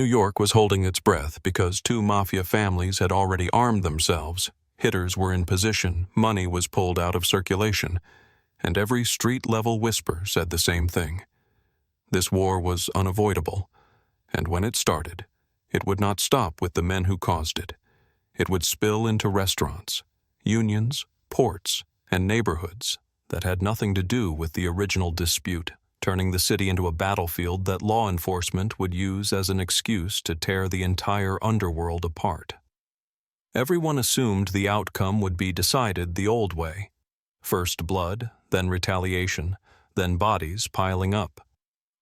New York was holding its breath because two mafia families had already armed themselves, hitters were in position, money was pulled out of circulation, and every street-level whisper said the same thing. This war was unavoidable, and when it started, it would not stop with the men who caused it. It would spill into restaurants, unions, ports, and neighborhoods that had nothing to do with the original dispute, turning the city into a battlefield that law enforcement would use as an excuse to tear the entire underworld apart. Everyone assumed the outcome would be decided the old way. First blood, then retaliation, then bodies piling up.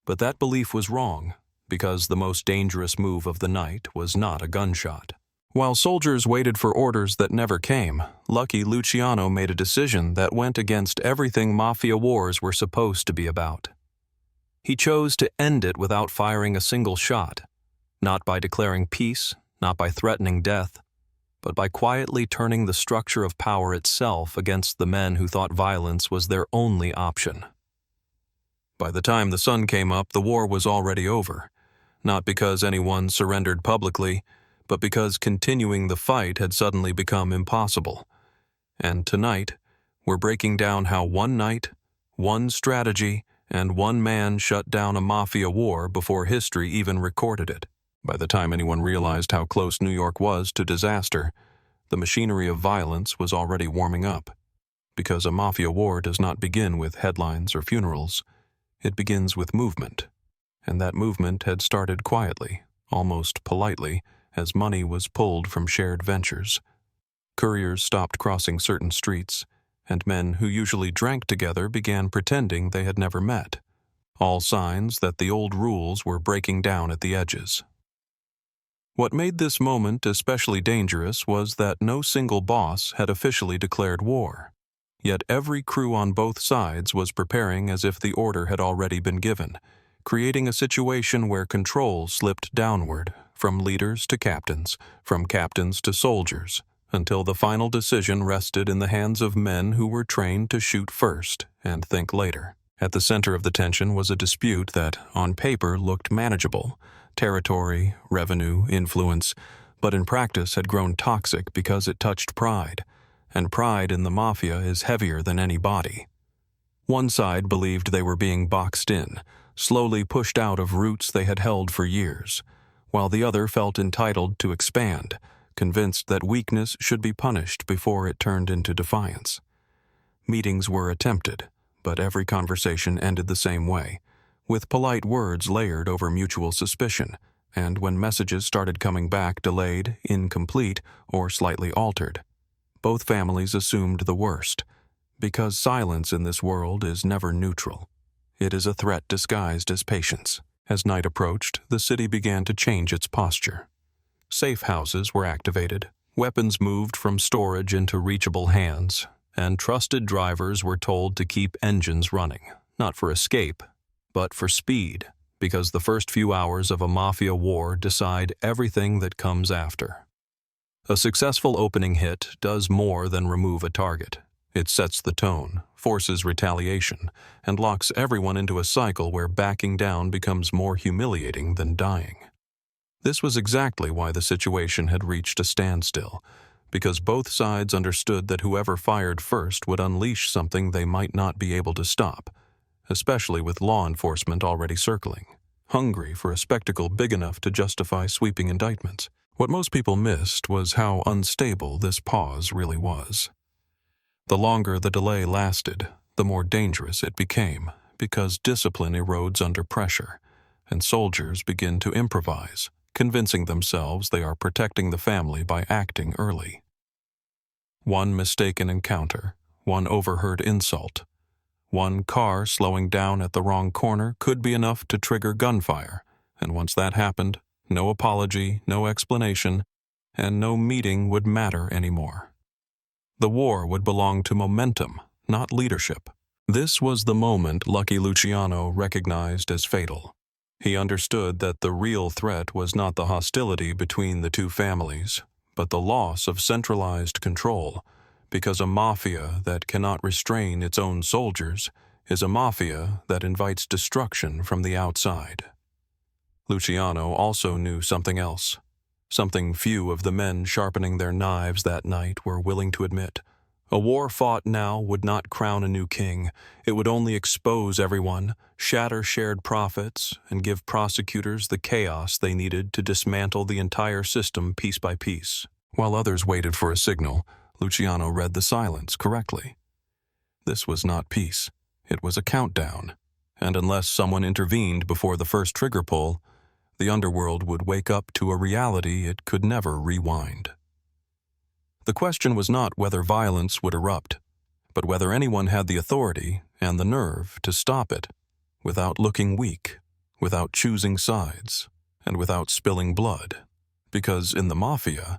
But that belief was wrong, because the most dangerous move of the night was not a gunshot. While soldiers waited for orders that never came, lucky Luciano made a decision that went against everything mafia wars were supposed to be about. He chose to end it without firing a single shot, not by declaring peace, not by threatening death, but by quietly turning the structure of power itself against the men who thought violence was their only option. By the time the sun came up, the war was already over, not because anyone surrendered publicly, but because continuing the fight had suddenly become impossible. And tonight, we're breaking down how one night, one strategy, and one man shut down a mafia war before history even recorded it. By the time anyone realized how close New York was to disaster, the machinery of violence was already warming up. Because a mafia war does not begin with headlines or funerals, it begins with movement. And that movement had started quietly, almost politely, as money was pulled from shared ventures. Couriers stopped crossing certain streets, and men who usually drank together began pretending they had never met. All signs that the old rules were breaking down at the edges. What made this moment especially dangerous was that no single boss had officially declared war. Yet every crew on both sides was preparing as if the order had already been given, creating a situation where control slipped downward, from leaders to captains, from captains to soldiers, until the final decision rested in the hands of men who were trained to shoot first and think later. At the center of the tension was a dispute that, on paper, looked manageable: territory, revenue, influence, but in practice had grown toxic because it touched pride, and pride in the mafia is heavier than any body. One side believed they were being boxed in, slowly pushed out of roots they had held for years, while the other felt entitled to expand, convinced that weakness should be punished before it turned into defiance. Meetings were attempted, but every conversation ended the same way, with polite words layered over mutual suspicion, and when messages started coming back delayed, incomplete, or slightly altered. Both families assumed the worst, because silence in this world is never neutral. It is a threat disguised as patience. As night approached, the city began to change its posture. Safe houses were activated, weapons moved from storage into reachable hands, and trusted drivers were told to keep engines running, not for escape, but for speed, because the first few hours of a mafia war decide everything that comes after. A successful opening hit does more than remove a target. It sets the tone, forces retaliation, and locks everyone into a cycle where backing down becomes more humiliating than dying. This was exactly why the situation had reached a standstill, because both sides understood that whoever fired first would unleash something they might not be able to stop, especially with law enforcement already circling, hungry for a spectacle big enough to justify sweeping indictments. What most people missed was how unstable this pause really was. The longer the delay lasted, the more dangerous it became, because discipline erodes under pressure, and soldiers begin to improvise, convincing themselves they are protecting the family by acting early. One mistaken encounter, one overheard insult, one car slowing down at the wrong corner could be enough to trigger gunfire, and once that happened, no apology, no explanation, and no meeting would matter anymore. The war would belong to momentum, not leadership. This was the moment Lucky Luciano recognized as fatal. He understood that the real threat was not the hostility between the two families, but the loss of centralized control, because a mafia that cannot restrain its own soldiers is a mafia that invites destruction from the outside. Luciano also knew something else, something few of the men sharpening their knives that night were willing to admit. A war fought now would not crown a new king. It would only expose everyone, shatter shared profits, and give prosecutors the chaos they needed to dismantle the entire system piece by piece. While others waited for a signal, Luciano read the silence correctly. This was not peace. It was a countdown, and unless someone intervened before the first trigger pull, the underworld would wake up to a reality it could never rewind. The question was not whether violence would erupt, but whether anyone had the authority and the nerve to stop it without looking weak, without choosing sides, and without spilling blood. Because in the Mafia,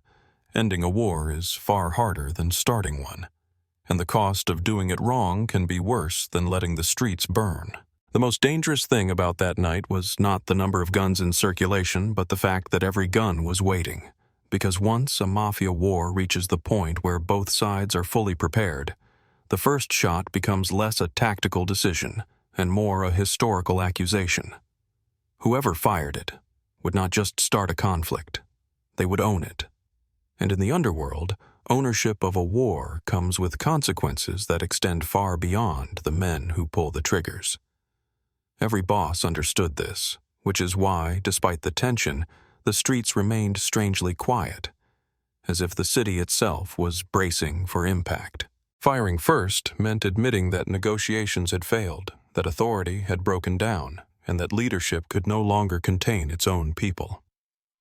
ending a war is far harder than starting one, and the cost of doing it wrong can be worse than letting the streets burn. The most dangerous thing about that night was not the number of guns in circulation, but the fact that every gun was waiting. Because once a Mafia war reaches the point where both sides are fully prepared, the first shot becomes less a tactical decision and more a historical accusation. Whoever fired it would not just start a conflict, they would own it. And in the underworld, ownership of a war comes with consequences that extend far beyond the men who pull the triggers. Every boss understood this, which is why, despite the tension, the streets remained strangely quiet, as if the city itself was bracing for impact. Firing first meant admitting that negotiations had failed, that authority had broken down, and that leadership could no longer contain its own people.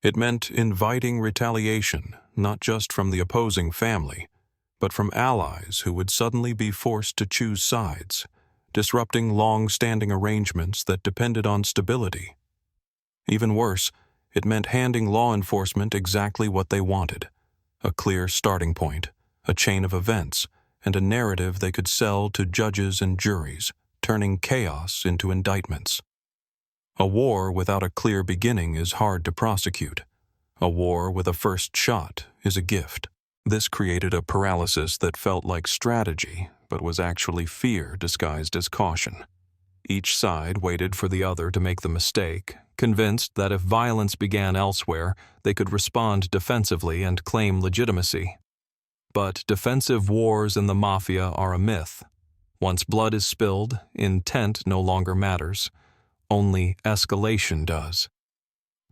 It meant inviting retaliation, not just from the opposing family, but from allies who would suddenly be forced to choose sides, disrupting long-standing arrangements that depended on stability. Even worse, it meant handing law enforcement exactly what they wanted: a clear starting point, a chain of events, and a narrative they could sell to judges and juries, turning chaos into indictments. A war without a clear beginning is hard to prosecute. A war with a first shot is a gift. This created a paralysis that felt like strategy, but was actually fear disguised as caution. Each side waited for the other to make the mistake, convinced that if violence began elsewhere, they could respond defensively and claim legitimacy. But defensive wars in the Mafia are a myth. Once blood is spilled, intent no longer matters. Only escalation does.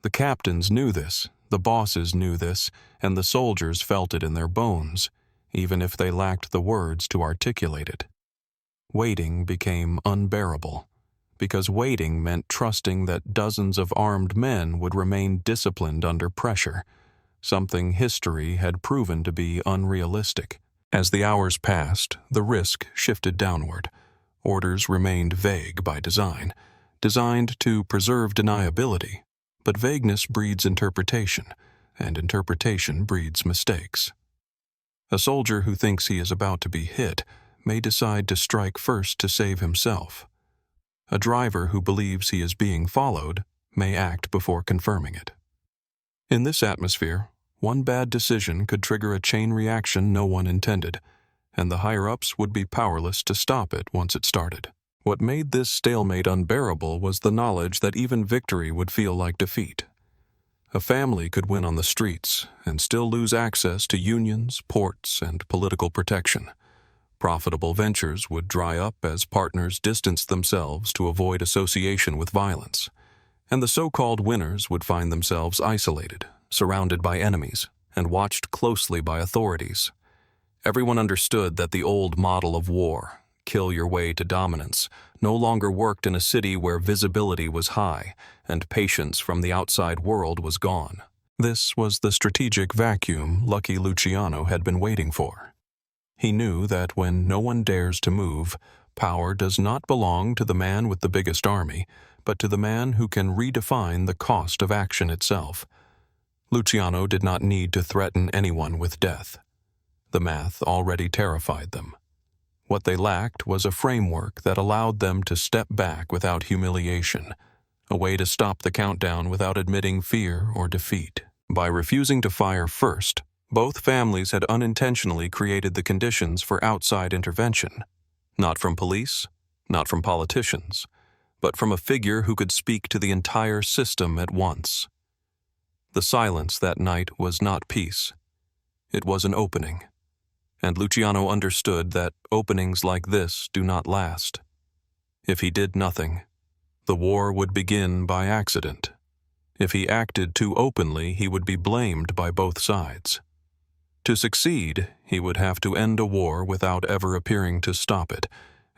The captains knew this, the bosses knew this, and the soldiers felt it in their bones, even if they lacked the words to articulate it. Waiting became unbearable, because waiting meant trusting that dozens of armed men would remain disciplined under pressure, something history had proven to be unrealistic. As the hours passed, the risk shifted downward. Orders remained vague by design, designed to preserve deniability, but vagueness breeds interpretation, and interpretation breeds mistakes. A soldier who thinks he is about to be hit may decide to strike first to save himself. A driver who believes he is being followed may act before confirming it. In this atmosphere, one bad decision could trigger a chain reaction no one intended, and the higher-ups would be powerless to stop it once it started. What made this stalemate unbearable was the knowledge that even victory would feel like defeat. A family could win on the streets and still lose access to unions, ports, and political protection. Profitable ventures would dry up as partners distanced themselves to avoid association with violence, and the so-called winners would find themselves isolated, surrounded by enemies, and watched closely by authorities. Everyone understood that the old model of war, kill your way to dominance, no longer worked in a city where visibility was high and patience from the outside world was gone. This was the strategic vacuum Lucky Luciano had been waiting for. He knew that when no one dares to move, power does not belong to the man with the biggest army, but to the man who can redefine the cost of action itself. Luciano did not need to threaten anyone with death. The math already terrified them. What they lacked was a framework that allowed them to step back without humiliation, a way to stop the countdown without admitting fear or defeat. By refusing to fire first, both families had unintentionally created the conditions for outside intervention, not from police, not from politicians, but from a figure who could speak to the entire system at once. The silence that night was not peace. It was an opening, and Luciano understood that openings like this do not last. If he did nothing, the war would begin by accident. If he acted too openly, he would be blamed by both sides. To succeed, he would have to end a war without ever appearing to stop it,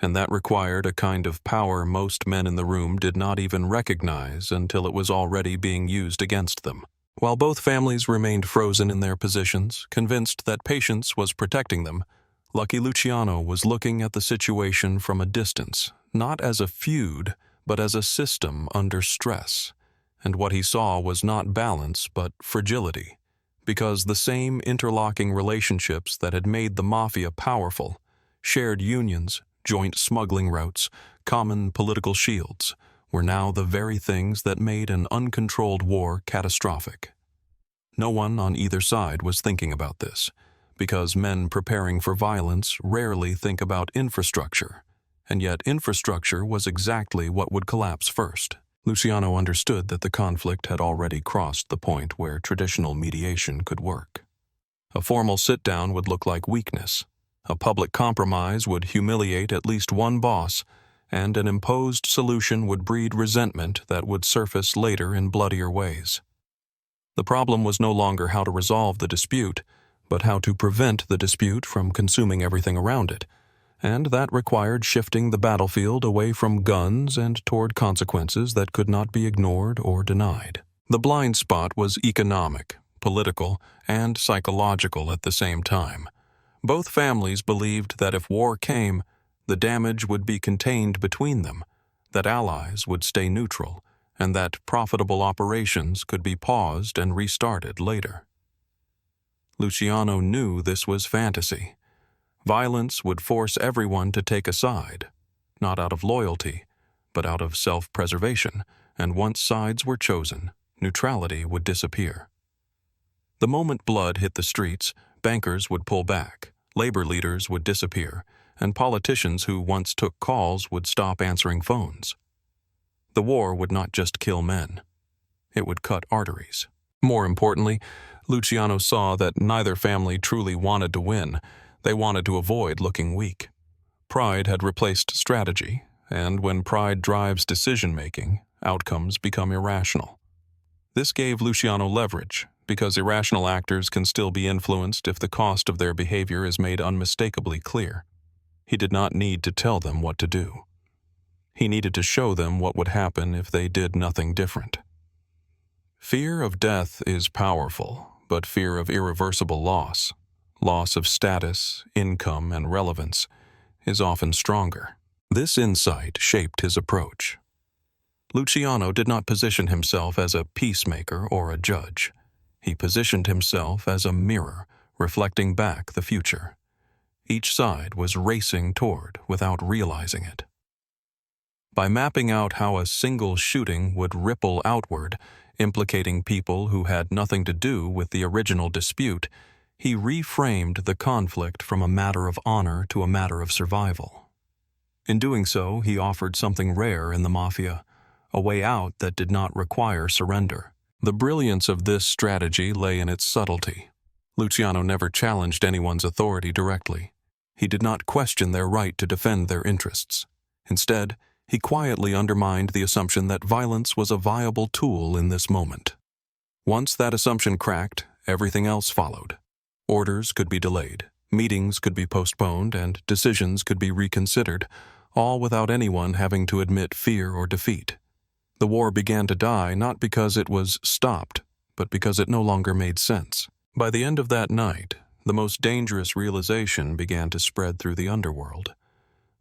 and that required a kind of power most men in the room did not even recognize until it was already being used against them. While both families remained frozen in their positions, convinced that patience was protecting them, Lucky Luciano was looking at the situation from a distance, not as a feud, but as a system under stress. And what he saw was not balance, but fragility, because the same interlocking relationships that had made the Mafia powerful, shared unions, joint smuggling routes, common political shields, were now the very things that made an uncontrolled war catastrophic. No one on either side was thinking about this, because men preparing for violence rarely think about infrastructure, and yet infrastructure was exactly what would collapse first. Luciano understood that the conflict had already crossed the point where traditional mediation could work. A formal sit-down would look like weakness. A public compromise would humiliate at least one boss, and an imposed solution would breed resentment that would surface later in bloodier ways. The problem was no longer how to resolve the dispute, but how to prevent the dispute from consuming everything around it, and that required shifting the battlefield away from guns and toward consequences that could not be ignored or denied. The blind spot was economic, political, and psychological at the same time. Both families believed that if war came, the damage would be contained between them, that allies would stay neutral, and that profitable operations could be paused and restarted later. Luciano knew this was fantasy. Violence would force everyone to take a side, not out of loyalty, but out of self-preservation, and once sides were chosen, neutrality would disappear. The moment blood hit the streets, bankers would pull back, labor leaders would disappear, and politicians who once took calls would stop answering phones. The war would not just kill men. It would cut arteries. More importantly, Luciano saw that neither family truly wanted to win. They wanted to avoid looking weak. Pride had replaced strategy, and when pride drives decision-making, outcomes become irrational. This gave Luciano leverage, because irrational actors can still be influenced if the cost of their behavior is made unmistakably clear. He did not need to tell them what to do. He needed to show them what would happen if they did nothing different. Fear of death is powerful, but fear of irreversible loss of status, income, and relevance, is often stronger. This insight shaped his approach. Luciano did not position himself as a peacemaker or a judge. He positioned himself as a mirror, reflecting back the future. Each side was racing toward without realizing it. By mapping out how a single shooting would ripple outward, implicating people who had nothing to do with the original dispute, he reframed the conflict from a matter of honor to a matter of survival. In doing so, he offered something rare in the Mafia, a way out that did not require surrender. The brilliance of this strategy lay in its subtlety. Luciano never challenged anyone's authority directly. He did not question their right to defend their interests. Instead, he quietly undermined the assumption that violence was a viable tool in this moment. Once that assumption cracked, everything else followed. Orders could be delayed, meetings could be postponed, and decisions could be reconsidered, all without anyone having to admit fear or defeat. The war began to die not because it was stopped, but because it no longer made sense. By the end of that night, the most dangerous realization began to spread through the underworld.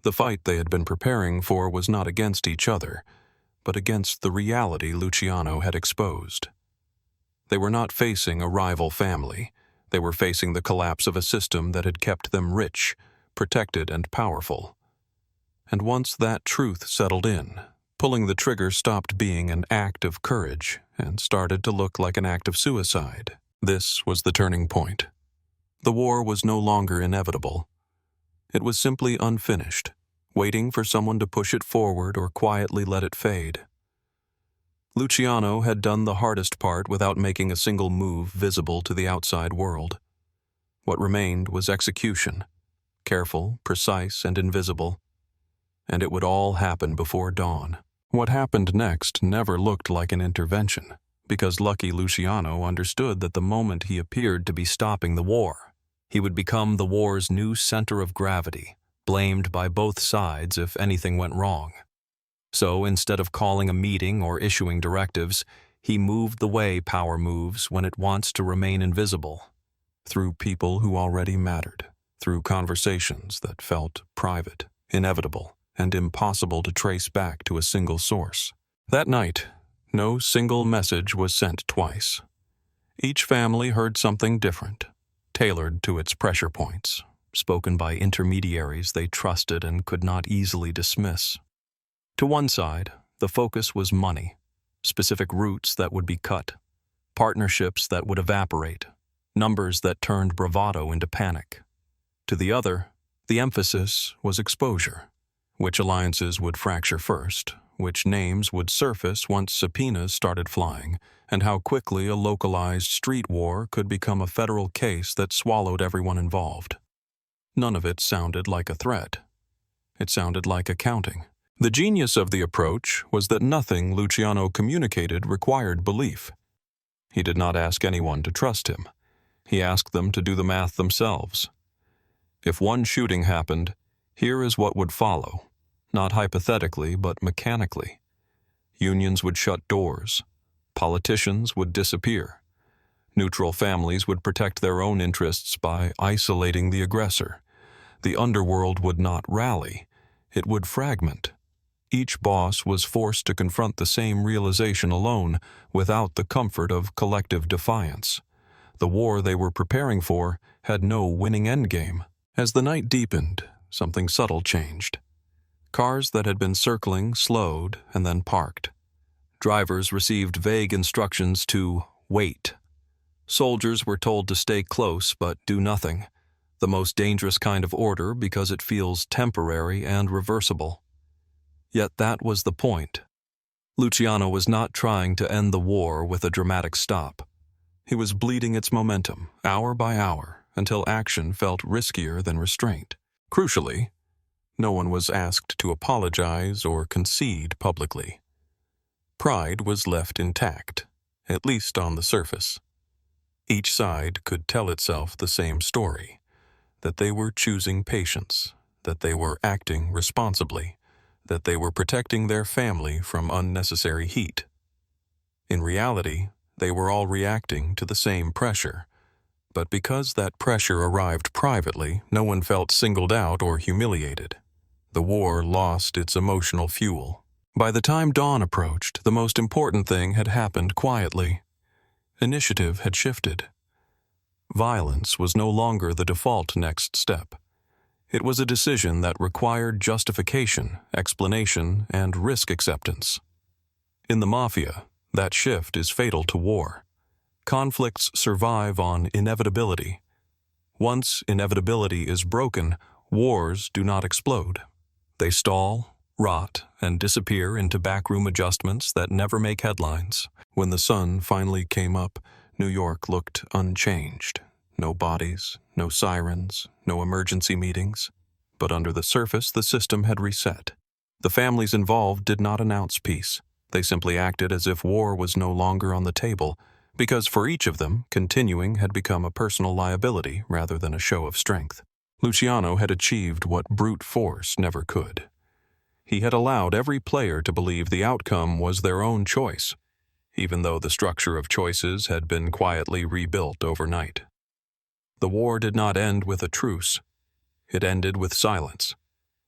The fight they had been preparing for was not against each other, but against the reality Luciano had exposed. They were not facing a rival family. They were facing the collapse of a system that had kept them rich, protected, and powerful. And once that truth settled in, pulling the trigger stopped being an act of courage and started to look like an act of suicide. This was the turning point. The war was no longer inevitable. It was simply unfinished, waiting for someone to push it forward or quietly let it fade. Luciano had done the hardest part without making a single move visible to the outside world. What remained was execution, careful, precise, and invisible, and it would all happen before dawn. What happened next never looked like an intervention, because lucky Luciano understood that the moment he appeared to be stopping the war, he would become the war's new center of gravity, blamed by both sides if anything went wrong. So instead of calling a meeting or issuing directives, he moved the way power moves when it wants to remain invisible, through people who already mattered, through conversations that felt private, inevitable, and impossible to trace back to a single source. That night, no single message was sent twice. Each family heard something different, tailored to its pressure points, spoken by intermediaries they trusted and could not easily dismiss. To one side, the focus was money, specific routes that would be cut, partnerships that would evaporate, numbers that turned bravado into panic. To the other, the emphasis was exposure. Which alliances would fracture first, which names would surface once subpoenas started flying, and how quickly a localized street war could become a federal case that swallowed everyone involved. None of it sounded like a threat. It sounded like accounting. The genius of the approach was that nothing Luciano communicated required belief. He did not ask anyone to trust him. He asked them to do the math themselves. If one shooting happened, here is what would follow, not hypothetically but mechanically. Unions would shut doors. Politicians would disappear. Neutral families would protect their own interests by isolating the aggressor. The underworld would not rally. It would fragment. Each boss was forced to confront the same realization alone, without the comfort of collective defiance. The war they were preparing for had no winning endgame. As the night deepened, something subtle changed. Cars that had been circling slowed and then parked. Drivers received vague instructions to wait. Soldiers were told to stay close but do nothing, the most dangerous kind of order because it feels temporary and reversible. Yet that was the point. Luciano was not trying to end the war with a dramatic stop. He was bleeding its momentum, hour by hour, until action felt riskier than restraint. Crucially, no one was asked to apologize or concede publicly. Pride was left intact, at least on the surface. Each side could tell itself the same story, that they were choosing patience, that they were acting responsibly, that they were protecting their family from unnecessary heat. In reality, they were all reacting to the same pressure, but because that pressure arrived privately, no one felt singled out or humiliated. The war lost its emotional fuel. By the time dawn approached, the most important thing had happened quietly. Initiative had shifted. Violence was no longer the default next step. It was a decision that required justification, explanation, and risk acceptance. In the Mafia, that shift is fatal to war. Conflicts survive on inevitability. Once inevitability is broken, wars do not explode. They stall, rot, and disappear into backroom adjustments that never make headlines. When the sun finally came up, New York looked unchanged. No bodies, no sirens, no emergency meetings. But under the surface, the system had reset. The families involved did not announce peace. They simply acted as if war was no longer on the table, because for each of them, continuing had become a personal liability rather than a show of strength. Luciano had achieved what brute force never could. He had allowed every player to believe the outcome was their own choice, even though the structure of choices had been quietly rebuilt overnight. The war did not end with a truce. It ended with silence,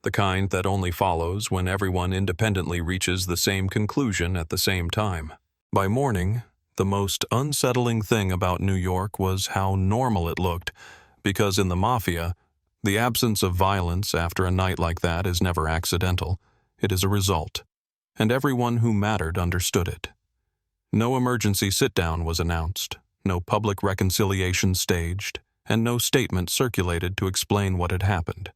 the kind that only follows when everyone independently reaches the same conclusion at the same time. By morning, the most unsettling thing about New York was how normal it looked, because in the Mafia, the absence of violence after a night like that is never accidental. It is a result, and everyone who mattered understood it. No emergency sit-down was announced, no public reconciliation staged, and no statement circulated to explain what had happened.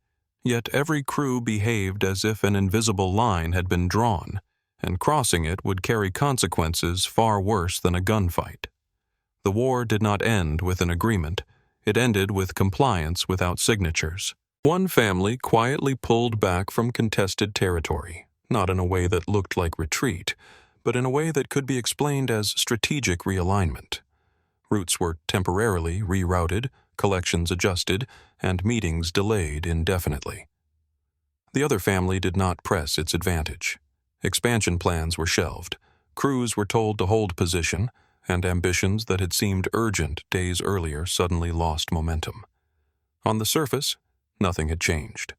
Yet every crew behaved as if an invisible line had been drawn, and crossing it would carry consequences far worse than a gunfight. The war did not end with an agreement. It ended with compliance without signatures. One family quietly pulled back from contested territory, not in a way that looked like retreat, but in a way that could be explained as strategic realignment. Routes were temporarily rerouted, collections adjusted, and meetings delayed indefinitely. The other family did not press its advantage. Expansion plans were shelved, crews were told to hold position, and ambitions that had seemed urgent days earlier suddenly lost momentum. On the surface, nothing had changed.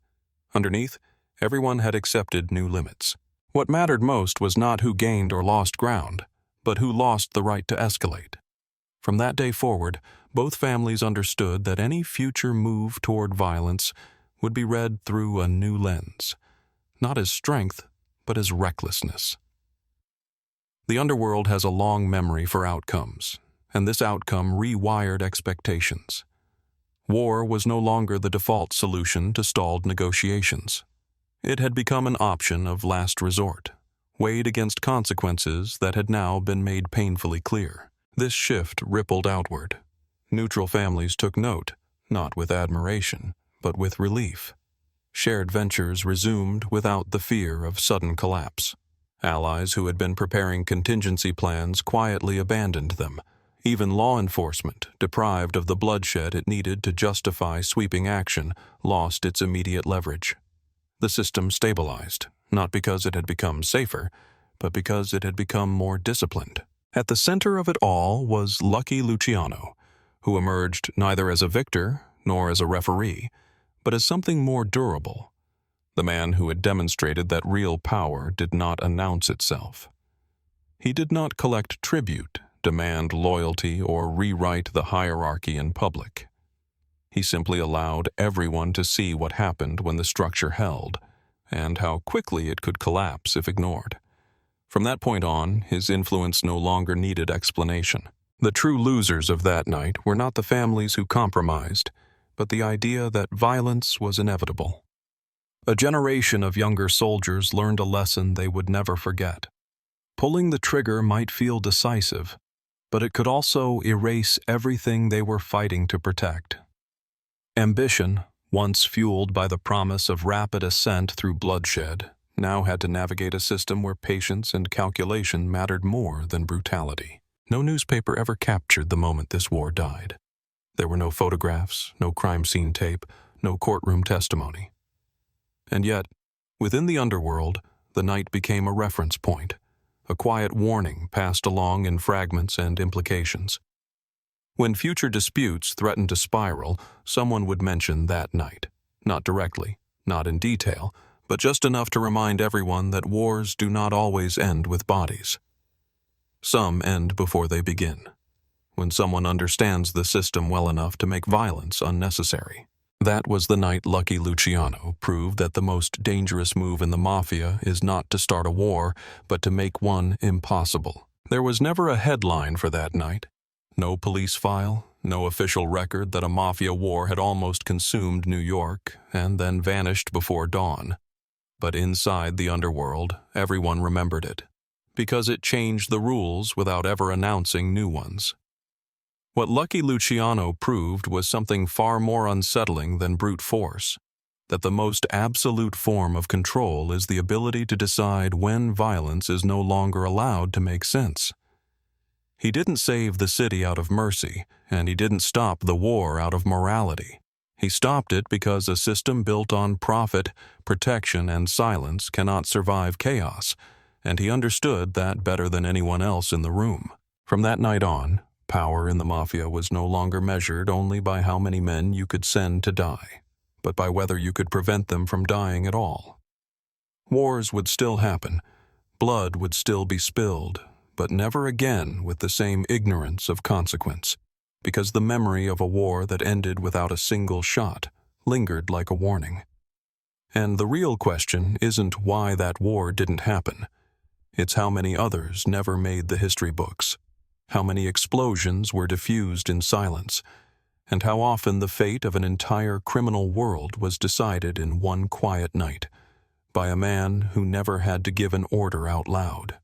Underneath, everyone had accepted new limits. What mattered most was not who gained or lost ground, but who lost the right to escalate. From that day forward, both families understood that any future move toward violence would be read through a new lens, not as strength, but as recklessness. The underworld has a long memory for outcomes, and this outcome rewired expectations. War was no longer the default solution to stalled negotiations. It had become an option of last resort, weighed against consequences that had now been made painfully clear. This shift rippled outward. Neutral families took note, not with admiration, but with relief. Shared ventures resumed without the fear of sudden collapse. Allies who had been preparing contingency plans quietly abandoned them. Even law enforcement, deprived of the bloodshed it needed to justify sweeping action, lost its immediate leverage. The system stabilized, not because it had become safer, but because it had become more disciplined. At the center of it all was Lucky Luciano, who emerged neither as a victor nor as a referee, but as something more durable. The man who had demonstrated that real power did not announce itself. He did not collect tribute, demand loyalty, or rewrite the hierarchy in public. He simply allowed everyone to see what happened when the structure held, and how quickly it could collapse if ignored. From that point on, his influence no longer needed explanation. The true losers of that night were not the families who compromised, but the idea that violence was inevitable. A generation of younger soldiers learned a lesson they would never forget. Pulling the trigger might feel decisive, but it could also erase everything they were fighting to protect. Ambition, once fueled by the promise of rapid ascent through bloodshed, now had to navigate a system where patience and calculation mattered more than brutality. No newspaper ever captured the moment this war died. There were no photographs, no crime scene tape, no courtroom testimony. And yet, within the underworld, the night became a reference point, a quiet warning passed along in fragments and implications. When future disputes threatened to spiral, someone would mention that night, not directly, not in detail, but just enough to remind everyone that wars do not always end with bodies. Some end before they begin, when someone understands the system well enough to make violence unnecessary. That was the night Lucky Luciano proved that the most dangerous move in the Mafia is not to start a war, but to make one impossible. There was never a headline for that night. No police file, no official record that a Mafia war had almost consumed New York and then vanished before dawn. But inside the underworld, everyone remembered it, because it changed the rules without ever announcing new ones. What Lucky Luciano proved was something far more unsettling than brute force, that the most absolute form of control is the ability to decide when violence is no longer allowed to make sense. He didn't save the city out of mercy, and he didn't stop the war out of morality. He stopped it because a system built on profit, protection, and silence cannot survive chaos, and he understood that better than anyone else in the room. From that night on, power in the Mafia was no longer measured only by how many men you could send to die, but by whether you could prevent them from dying at all. Wars would still happen, blood would still be spilled, but never again with the same ignorance of consequence, because the memory of a war that ended without a single shot lingered like a warning. And the real question isn't why that war didn't happen. It's how many others never made the history books. How many explosions were diffused in silence, and how often the fate of an entire criminal world was decided in one quiet night by a man who never had to give an order out loud.